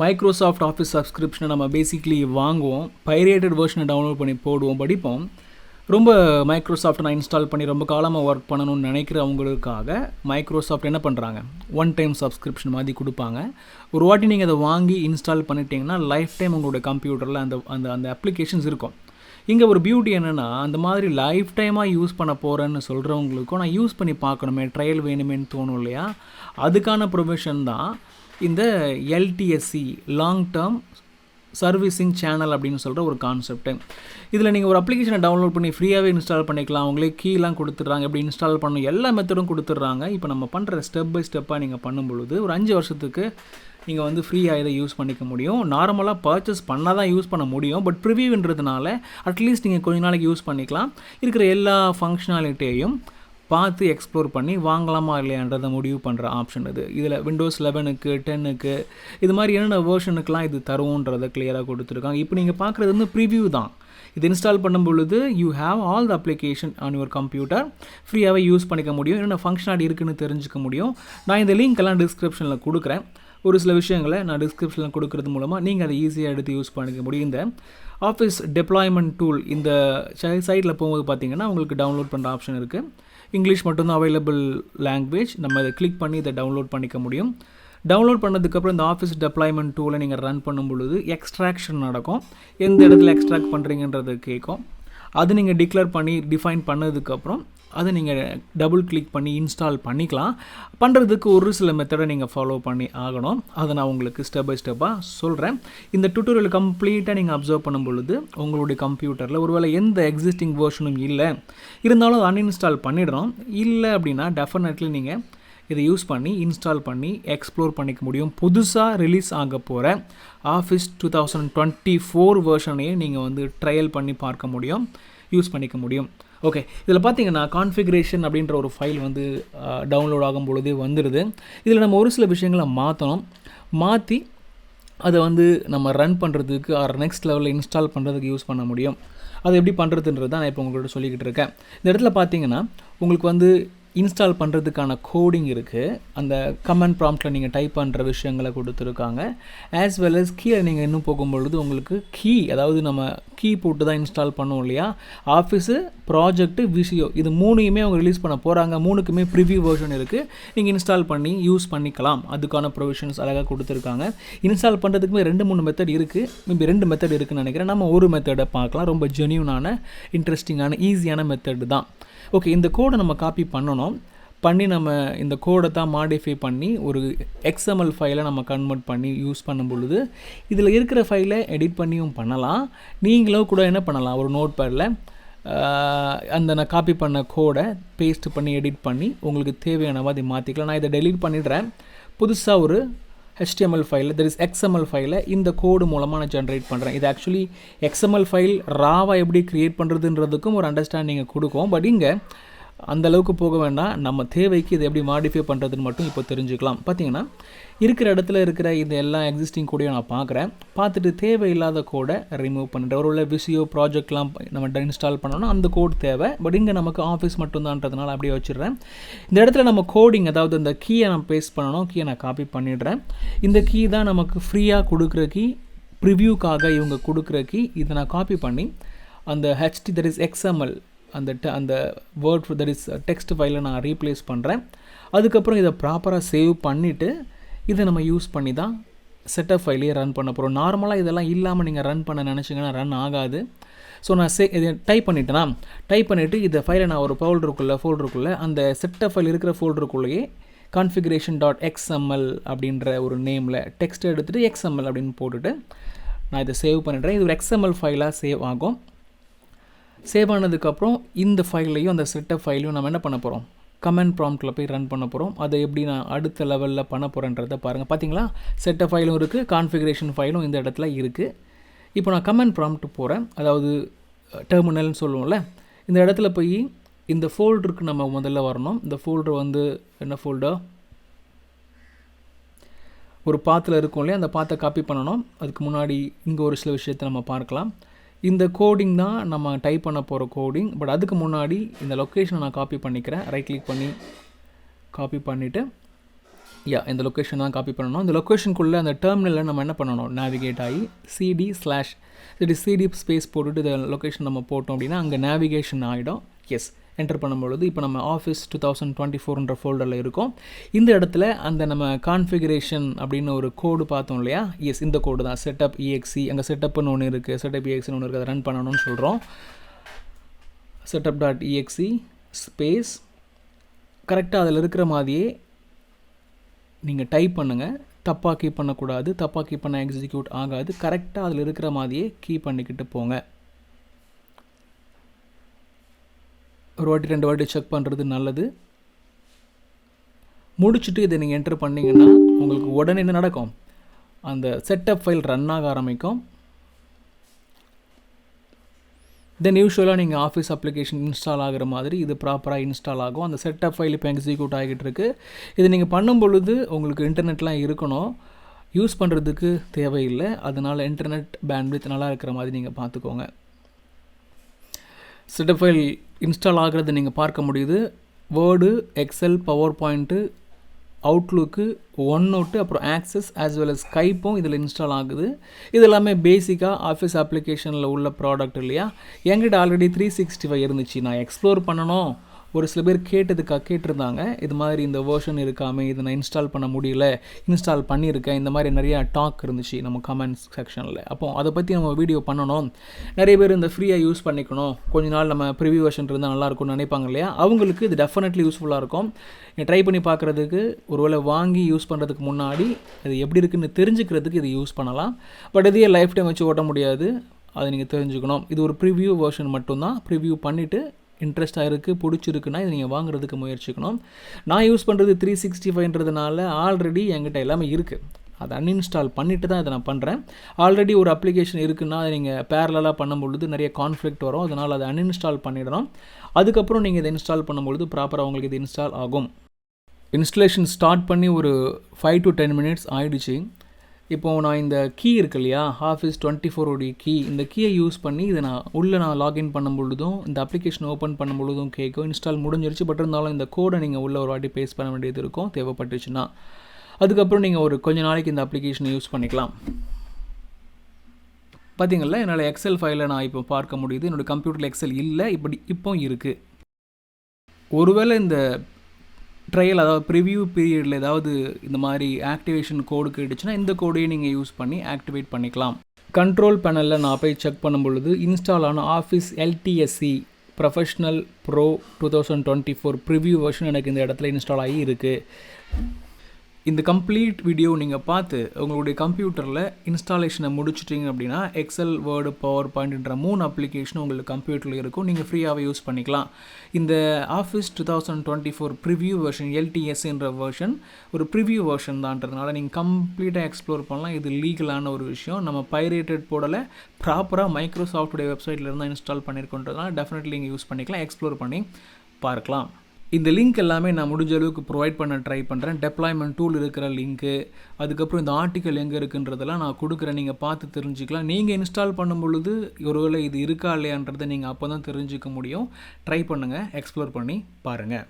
Microsoft office சப்ஸ்கிரிப்ஷனை நம்ம basically வாங்குவோம், pirated வெர்ஷனை download பண்ணி போடுவோம், படிப்போம். ரொம்ப மைக்ரோசாஃப்ட் நான் இன்ஸ்டால் பண்ணி ரொம்ப காலமாக ஒர்க் பண்ணணும்னு நினைக்கிறவங்களுக்காக மைக்ரோசாஃப்ட் என்ன பண்ணுறாங்க, ஒன் டைம் சப்ஸ்கிரிப்ஷன் மாதிரி கொடுப்பாங்க. ஒரு வாட்டி நீங்கள் அதை வாங்கி இன்ஸ்டால் பண்ணிட்டீங்கன்னா லைஃப் டைம் உங்களுடைய கம்ப்யூட்டரில் அந்த அந்த அந்த அப்ளிகேஷன்ஸ் இருக்கும். இங்கே ஒரு பியூட்டி என்னென்னா, அந்த மாதிரி லைஃப் டைமாக யூஸ் பண்ண போகிறேன்னு சொல்கிறவங்களுக்கும் நான் யூஸ் பண்ணி பார்க்கணுமே, ட்ரையல் வேணுமேன்னு தோணும் இல்லையா? அதுக்கான ப்ரொவிஷன் தான் இந்த LTSC long term servicing channel அப்படின்னு சொல்கிற ஒரு கான்செப்ட்டு. இதில் நீங்கள் ஒரு அப்ளிகேஷனை டவுன்லோட் பண்ணி ஃப்ரீயாகவே இன்ஸ்டால் பண்ணிக்கலாம். அவங்களே கீலாம் கொடுத்துட்றாங்க, எப்படி இன்ஸ்டால் பண்ணணும் எல்லா மெத்தடும் கொடுத்துட்றாங்க. இப்போ நம்ம பண்ணுற ஸ்டெப் பை ஸ்டெப்பாக நீங்கள் பண்ணும் பொழுது ஒரு 5 வருஷத்துக்கு நீங்கள் வந்து ஃப்ரீயாக இதை யூஸ் பண்ணிக்க முடியும். நார்மலாக பர்ச்சேஸ் பண்ணால் தான் யூஸ் பண்ண முடியும், பட் ப்ரிவியூன்றதுனால அட்லீஸ்ட் நீங்கள் கொஞ்ச நாளைக்கு யூஸ் பண்ணிக்கலாம். இருக்கிற எல்லா ஃபங்க்ஷனாலிட்டியையும் பார்த்து எக்ஸ்ப்ளோர் பண்ணி வாங்கலாமா இல்லையான்றதை முடிவு பண்ணுற ஆப்ஷன் இது. இதில் விண்டோஸ் 11க்கு 10க்கு இது மாதிரி என்னென்ன வேர்ஷனுக்கெலாம் இது தருவோன்றதை கிளியராக கொடுத்துருக்காங்க. இப்போ நீங்கள் பார்க்குறது வந்து ப்ரிவியூ தான். இது இன்ஸ்டால் பண்ணும் பொழுது you have all the application on your computer, ஃப்ரீயாகவே யூஸ் பண்ணிக்க முடியும், என்னென்ன ஃபங்க்ஷனாலிட்டி இருக்குதுன்னு தெரிஞ்சுக்க முடியும். நான் இந்த லிங்க் எல்லாம் டிஸ்கிரிப்ஷனில் கொடுக்குறேன். ஒரு சில விஷயங்களை நான் டிஸ்கிரிப்ஷனில் கொடுக்குறது மூலமாக நீங்கள் அதை ஈஸியாக எடுத்து யூஸ் பண்ணிக்க முடியும். இந்த ஆஃபீஸ் டெப்ளாய்மெண்ட் டூல் இந்த சைட்டில் போகும்போது பார்த்தீங்கன்னா உங்களுக்கு டவுன்லோட் பண்ணுற ஆப்ஷன் இருக்குது. இங்கிலீஷ் மட்டும்தான் அவைலபிள் லாங்குவேஜ். நம்ம இதை கிளிக் பண்ணி இதை டவுன்லோட் பண்ணிக்க முடியும். டவுன்லோட் பண்ணதுக்கப்புறம் இந்த ஆஃபீஸ் டெப்ளாய்மெண்ட் டூலை நீங்கள் ரன் பண்ணும் பொழுது எக்ஸ்ட்ராக்ஷன் நடக்கும். எந்த இடத்துல எக்ஸ்ட்ராக்ட் பண்ணுறீங்கன்றது கேட்கும். அது நீங்கள் டிக்ளேர் பண்ணி டிஃபைன் பண்ணதுக்கப்புறம் அதை நீங்கள் டபுள் கிளிக் பண்ணி இன்ஸ்டால் பண்ணிக்கலாம். பண்ணுறதுக்கு ஒரு சில மெத்தடை நீங்கள் ஃபாலோ பண்ணி ஆகணும். அதை நான் உங்களுக்கு ஸ்டெப் பை ஸ்டெப்பாக சொல்கிறேன். இந்த டியூட்டோரியல் கம்ப்ளீட்டாக நீங்கள் அப்சர்வ் பண்ணும் பொழுது உங்களுடைய கம்ப்யூட்டரில் ஒருவேளை எந்த எக்ஸிஸ்டிங் வெர்ஷனும் இல்லை இருந்தாலும் அதை அன்இன்ஸ்டால் பண்ணிடணும். இல்லை அப்படின்னா டெஃபினெட்லி நீங்கள் இதை யூஸ் பண்ணி இன்ஸ்டால் பண்ணி எக்ஸ்ப்ளோர் பண்ணிக்க முடியும். புதுசாக ரிலீஸ் ஆக போகிற ஆஃபீஸ் 2024 வெர்ஷனையே நீங்கள் வந்து ட்ரையல் பண்ணி பார்க்க முடியும், யூஸ் பண்ணிக்க முடியும். ஓகே, இதில் பார்த்தீங்கன்னா கான்ஃபிகரேஷன் அப்படின்ற ஒரு ஃபைல் வந்து டவுன்லோட் ஆகும் பொழுதே வந்துடுது. இதில் நம்ம ஒரு சில விஷயங்களை மாற்றி அதை வந்து நம்ம ரன் பண்ணுறதுக்கு நெக்ஸ்ட் லெவலில் இன்ஸ்டால் பண்ணுறதுக்கு யூஸ் பண்ண முடியும். அது எப்படி பண்ணுறதுன்றது தான் நான் இப்போ உங்கள்கிட்ட சொல்லிக்கிட்டு இருக்கேன். இந்த இடத்துல பார்த்தீங்கன்னா உங்களுக்கு வந்து இன்ஸ்டால் பண்ணுறதுக்கான கோடிங் இருக்குது. அந்த கமெண்ட் ப்ராம்ப்டில் நீங்கள் டைப் பண்ணுற விஷயங்களை கொடுத்துருக்காங்க. ஆஸ் வெல் அஸ் கீழே நீங்கள் இன்னும் போகும்பொழுது உங்களுக்கு அதாவது நம்ம கீ போட்டு தான் இன்ஸ்டால் பண்ணோம் இல்லையா? ஆஃபீஸு, ப்ராஜெக்ட்டு, விஷியோ இது 3யுமே அவங்க ரிலீஸ் பண்ண போகிறாங்க. 3க்குமே ப்ரிவியூ வெர்ஷன் இருக்குது. நீங்கள் இன்ஸ்டால் பண்ணி யூஸ் பண்ணிக்கலாம். அதுக்கான ப்ரொவிஷன்ஸ் அழகாக கொடுத்துருக்காங்க. இன்ஸ்டால் பண்ணுறதுக்குமே 2-3 மெத்தட் இருக்குது. மேபி 2 மெத்தட் இருக்குதுன்னு நினைக்கிறேன். நம்ம ஒரு மெத்தடை பார்க்கலாம். ரொம்ப ஜென்யூனான, இன்ட்ரெஸ்டிங்கான, ஈஸியான மெத்தட் தான். ஓகே, இந்த கோடை நம்ம காப்பி பண்ணி நம்ம இந்த கோடை தான் மாடிஃபை பண்ணி ஒரு XML ஃபைலை நம்ம கன்வெர்ட் பண்ணி யூஸ் பண்ணும் பொழுது இதில் இருக்கிற ஃபைலை எடிட் பண்ணியும் பண்ணலாம். நீங்களும் கூட என்ன பண்ணலாம், ஒரு நோட் பேடில் அந்த நான் காப்பி பண்ண கோடை பேஸ்ட் பண்ணி எடிட் பண்ணி உங்களுக்கு தேவையான மாதிரி மாற்றிக்கலாம். நான் இதை டெலீட் பண்ணிடுறேன். புதுசாக ஒரு HTML ஃபைலில் XML ஃபைலை இந்த கோடு மூலமாக நான் ஜென்ரேட் பண்ணுறேன். இது ஆக்சுவலி XML ஃபைல் ராவாக எப்படி க்ரியேட் பண்ணுறதுன்றதுக்கும் ஒரு அண்டர்ஸ்டாண்டிங்கை கொடுக்கும். பட் இங்கே அந்தளவுக்கு போக வேண்டாம். நம்ம தேவைக்கு இதை எப்படி மாடிஃபை பண்ணுறதுன்னு மட்டும் இப்போ தெரிஞ்சுக்கலாம். பார்த்தீங்கன்னா இருக்கிற இடத்துல இருக்கிற இந்த எல்லா எக்ஸிஸ்டிங் கோடையும் நான் பார்த்துட்டு தேவையில்லாத கோடை ரிமூவ் பண்ணிட்டேன். ஒரு விஷியோ ப்ராஜெக்ட்லாம் நம்ம இன்ஸ்டால் பண்ணோன்னா அந்த கோட் தேவை. பட் இங்கே நமக்கு ஆஃபீஸ் மட்டும்தான்றதுனால அப்படியே வச்சிடுறேன். இந்த இடத்துல நம்ம கோடிங், அதாவது இந்த கீயை நான் பேஸ்ட் பண்ணணும், கீயை நான் காப்பி பண்ணிடுறேன். இந்த கீ தான் நமக்கு ஃப்ரீயாக கொடுக்குற கீ, ப்ரிவ்யூக்காக இவங்க கொடுக்குற கீ. இதை நான் காப்பி பண்ணி அந்த XML அந்த வேர்ட் டெக்ஸ்ட் ஃபைலை நான் ரீப்ளேஸ் பண்ணுறேன். அதுக்கப்புறம் இதை ப்ராப்பராக சேவ் பண்ணிவிட்டு இதை நம்ம யூஸ் பண்ணி தான் செட்டப் ஃபைலையே ரன் பண்ண போகிறோம். நார்மலாக இதெல்லாம் இல்லாமல் நீங்கள் ரன் பண்ண நினச்சிங்கன்னா ரன் ஆகாது. ஸோ நான் இதை டைப் பண்ணிவிட்டு இந்த ஃபைலை நான் ஒரு ஃபோல்டருக்குள்ளே அந்த செட்டப் ஃபைல் இருக்கிற ஃபோல்டருக்குள்ளேயே configuration.xml அப்படின்ற ஒரு நேமில் டெக்ஸ்ட் எடுத்துகிட்டு XML அப்படின்னு போட்டுட்டு நான் இதை சேவ் பண்ணிடுறேன். இது ஒரு XML ஃபைலாக சேவ் ஆகும். சேவ் ஆனதுக்கப்புறம் இந்த ஃபைலையும் அந்த செட்டப் ஃபைலையும் நம்ம என்ன பண்ண போகிறோம், கமெண்ட் ப்ராம்ப்டில் போய் ரன் பண்ண போகிறோம். அதை எப்படி நான் அடுத்த லெவலில் பண்ண போகிறேன்றதை பாருங்கள். பார்த்தீங்களா, செட்டப் ஃபைலும் இருக்குது, கான்ஃபிகரேஷன் ஃபைலும் இந்த இடத்துல இருக்குது. இப்போ நான் கமெண்ட் ப்ராம்ப்ட் போகிறேன், அதாவது டெர்மினல்னு சொல்லுவோம்ல. இந்த இடத்துல போய் இந்த ஃபோல்டருக்கு நம்ம முதல்ல வரணும். இந்த ஃபோல்டர் வந்து என்ன ஃபோல்டர், ஒரு பாத்தில் இருக்கும் இல்லையா, அந்த பாத்தை காப்பி பண்ணணும். அதுக்கு முன்னாடி இங்கே ஒரு சில விஷயத்தை நம்ம பார்க்கலாம். இந்த கோடிங் தான் நம்ம டைப் பண்ண போகிற கோடிங். பட் அதுக்கு முன்னாடி இந்த லொக்கேஷனை நான் காப்பி பண்ணிக்கிறேன். ரைட் கிளிக் பண்ணி காப்பி பண்ணிவிட்டு இந்த லொக்கேஷன் தான் காப்பி பண்ணணும். இந்த லொக்கேஷனுக்குள்ளே அந்த டெர்மினலில் நம்ம என்ன பண்ணணும், நேவிகேட் ஆகி சிடி ஸ்பேஸ் போட்டுட்டு இந்த லொக்கேஷன் நம்ம போட்டோம் அப்படின்னா அங்கே நேவிகேஷன் ஆகிடும். என்டர் பண்ணும்பொழுது இப்போ நம்ம ஆஃபீஸ் 2024 ஃபோல்டரில் இருக்கும். இந்த இடத்துல அந்த நம்ம கான்ஃபிகரேஷன் அப்படின்னு ஒரு கோடு பார்த்தோம் இல்லையா, இந்த கோடு தான் செட்டப் EXE. அங்கே செட்டப்னு ஒன்று இருக்குது, செட்டப் EXEன்னு ஒன்று இருக்குது, அதை ரன் பண்ணணும்னு சொல்கிறோம். setup.exe ஸ்பேஸ் கரெக்டாக அதில் இருக்கிற மாதிரியே நீங்கள் டைப் பண்ணுங்கள். தப்பாக கீப் பண்ணக்கூடாது, தப்பாக கீப் பண்ண எக்ஸிக்யூட் ஆகாது. கரெக்டாக அதில் இருக்கிற மாதிரியே கீப் பண்ணிக்கிட்டு போங்க. ஒரு வாட்டி 2 வாட்டி செக் பண்ணுறது நல்லது. முடிச்சுட்டு இதை நீங்கள் என்டர் பண்ணிங்கன்னா உங்களுக்கு உடனே என்ன நடக்கும், அந்த செட்டப் ஃபைல் ரன் ஆக ஆரம்பிக்கும். தென் யூஸ்வலாக நீங்கள் ஆஃபீஸ் அப்ளிகேஷன் இன்ஸ்டால் ஆகிற மாதிரி இது ப்ராப்பராக இன்ஸ்டால் ஆகும். அந்த செட்டப் ஃபைல் இப்போ எக்ஸிக்யூட் ஆகிட்டு இருக்குது. இது நீங்கள் பண்ணும் பொழுது உங்களுக்கு இன்டர்நெட்லாம் இருக்கணும், யூஸ் பண்ணுறதுக்கு தேவையில்லை. அதனால் இன்டர்நெட் பேண்ட்வித் நல்லா இருக்கிற மாதிரி நீங்கள் பார்த்துக்கோங்க. செட்டப் ஃபைல் இன்ஸ்டால் ஆகிறத நீங்கள் பார்க்க முடியுது. Word, Excel, PowerPoint, Outlook, OneNote, அப்புறம் ஆக்சஸ் ஆஸ் வெல் அஸ் ஸ்கைப்பும் இதில் இன்ஸ்டால் ஆகுது. இது எல்லாமே பேசிக்காக ஆஃபீஸ் அப்ளிகேஷனில் உள்ள ப்ராடக்ட் இல்லையா. என்கிட்ட ஆல்ரெடி 365 இருந்துச்சு, நான் எக்ஸ்ப்ளோர் பண்ணணும். ஒரு சில பேர் கேட்டிருந்தாங்க, இது மாதிரி இந்த வேர்ஷன் இருக்காமல் இதை நான் இன்ஸ்டால் பண்ண முடியல, இன்ஸ்டால் பண்ணியிருக்கேன், இந்த மாதிரி நிறையா டாக் இருந்துச்சு நம்ம கமெண்ட்ஸ் செக்ஷனில். அப்போது அதை பற்றி நம்ம வீடியோ பண்ணணும். நிறைய பேர் இந்த ஃப்ரீயாக யூஸ் பண்ணிக்கணும், கொஞ்ச நாள் நம்ம ப்ரிவியூ வெர்ஷன் இருந்தால் நல்லாயிருக்கும்னு நினைப்பாங்க இல்லையா. அவங்களுக்கு இது டெஃபினெட்லி யூஸ்ஃபுல்லாக இருக்கும். ட்ரை பண்ணி பார்க்குறதுக்கு, ஒருவேளை வாங்கி யூஸ் பண்ணுறதுக்கு முன்னாடி அது எப்படி இருக்குன்னு தெரிஞ்சுக்கிறதுக்கு இது யூஸ் பண்ணலாம். பட் இதையே லைஃப் டைம் வச்சு ஓட்ட முடியாது, அதை நீங்கள் தெரிஞ்சுக்கணும். இது ஒரு ப்ரிவியூ வெர்ஷன் மட்டும்தான். ப்ரிவியூ பண்ணிவிட்டு இன்ட்ரெஸ்ட்டாக இருக்குது, பிடிச்சிருக்குன்னா இதை நீங்கள் வாங்குறதுக்கு முயற்சிக்கணும். நான் யூஸ் பண்ணுறது 365ன்றதுனால ஆல்ரெடி என்கிட்ட எல்லாமே இருக்குது. அதை அன்இன்ஸ்டால் பண்ணிவிட்டு தான் இதை நான் பண்ணுறேன். ஆல்ரெடி ஒரு அப்ளிகேஷன் இருக்குன்னா அதை நீங்கள் பேரலாக பண்ணும்பொழுது நிறைய கான்ஃப்ளிக்ட் வரும். அதனால் அதை அன்இன்ஸ்டால் பண்ணிடணும். அதுக்கப்புறம் நீங்கள் இதை இன்ஸ்டால் பண்ணும்பொழுது ப்ராப்பராக உங்களுக்கு இது இன்ஸ்டால் ஆகும். இன்ஸ்டலேஷன் ஸ்டார்ட் பண்ணி ஒரு 5 to 10 minutes ஆகிடுச்சு. இப்போது நான் இந்த கீ இருக்கு இல்லையா, ஆஃபீஸ் 24 கீ, இந்த கீயை யூஸ் பண்ணி இதை நான் லாகின் பண்ணும் பொழுதும் இந்த அப்ளிகேஷன் ஓப்பன் பண்ணும் பொழுதும் கேட்கும். இன்ஸ்டால் முடிஞ்சிருச்சு, பட் இருந்தாலும் இந்த கோடை நீங்கள் உள்ளே ஒரு வாட்டி பேஸ்ட் பண்ண வேண்டியது இருக்கும் தேவைப்பட்டுச்சுன்னா. அதுக்கப்புறம் நீங்கள் ஒரு கொஞ்ச நாளைக்கு இந்த அப்ளிகேஷனை யூஸ் பண்ணிக்கலாம். பார்த்தீங்களா, என்னால் எக்ஸல் ஃபைலை நான் இப்போ பார்க்க முடியுது. என்னோடய கம்ப்யூட்டரில் எக்ஸல் இல்லை, இப்போ இருக்குது. ஒருவேளை இந்த ட்ரையல், அதாவது ப்ரிவியூ பீரியடில் ஏதாவது இந்த மாதிரி ஆக்டிவேஷன் கோடு கேட்டுச்சுன்னா இந்த கோடையை நீங்கள் யூஸ் பண்ணி ஆக்டிவேட் பண்ணிக்கலாம். கண்ட்ரோல் பேனலில் நான் போய் செக் பண்ணும் பொழுது இன்ஸ்டால் ஆன office LTSC professional bro 2024 preview version எனக்கு இந்த இடத்துல இன்ஸ்டால் ஆகி இருக்குது. இந்த கம்ப்ளீட் வீடியோ நீங்கள் பார்த்து உங்களுடைய கம்ப்யூட்டரில் இன்ஸ்டாலேஷனை முடிச்சிட்டிங்க அப்படின்னா எக்ஸல், வேர்டு, பவர் பாயிண்ட்ன்ற 3 அப்ளிகேஷன் உங்களுக்கு கம்ப்யூட்டரில் இருக்கும். நீங்கள் ஃப்ரீயாகவே யூஸ் பண்ணிக்கலாம். இந்த ஆஃபீஸ் 2024 ப்ரிவியூ வெர்ஷன் LTSன்ற வெர்ஷன் ஒரு ப்ரிவியூ வெர்ஷன் தான்றதுனால நீங்கள் கம்ப்ளீட்டாக எக்ஸ்ப்ளோர் பண்ணலாம். இது லீகலான ஒரு விஷயம். நம்ம பைரேட்டட் போடலை, ப்ராப்பராக மைக்ரோசாஃப்ட்டுடைய வெப்சைட்டில் இருந்தால் இன்ஸ்டால் பண்ணியிருக்கோன்றதுனால டெஃபினெட்லி நீங்கள் யூஸ் பண்ணிக்கலாம், எக்ஸ்ப்ளோர் பண்ணி பார்க்கலாம். இந்த லிங்க் எல்லாமே நான் முடிஞ்ச அளவுக்கு ப்ரொவைட் பண்ண ட்ரை பண்ணுறேன். டெப்ளாய்மெண்ட் டூல் இருக்கிற லிங்க்கு, அதுக்கப்புறம் இந்த ஆர்டிக்கல் எங்கே இருக்குன்றதெல்லாம் நான் கொடுக்குறேன், நீங்கள் பார்த்து தெரிஞ்சுக்கலாம். நீங்கள் இன்ஸ்டால் பண்ணும் பொழுது ஒருவேளை இது இருக்கா இல்லையான்றதை நீங்கள் அப்போ தான் தெரிஞ்சுக்க முடியும். ட்ரை பண்ணுங்கள், எக்ஸ்ப்ளோர் பண்ணி பாருங்கள்.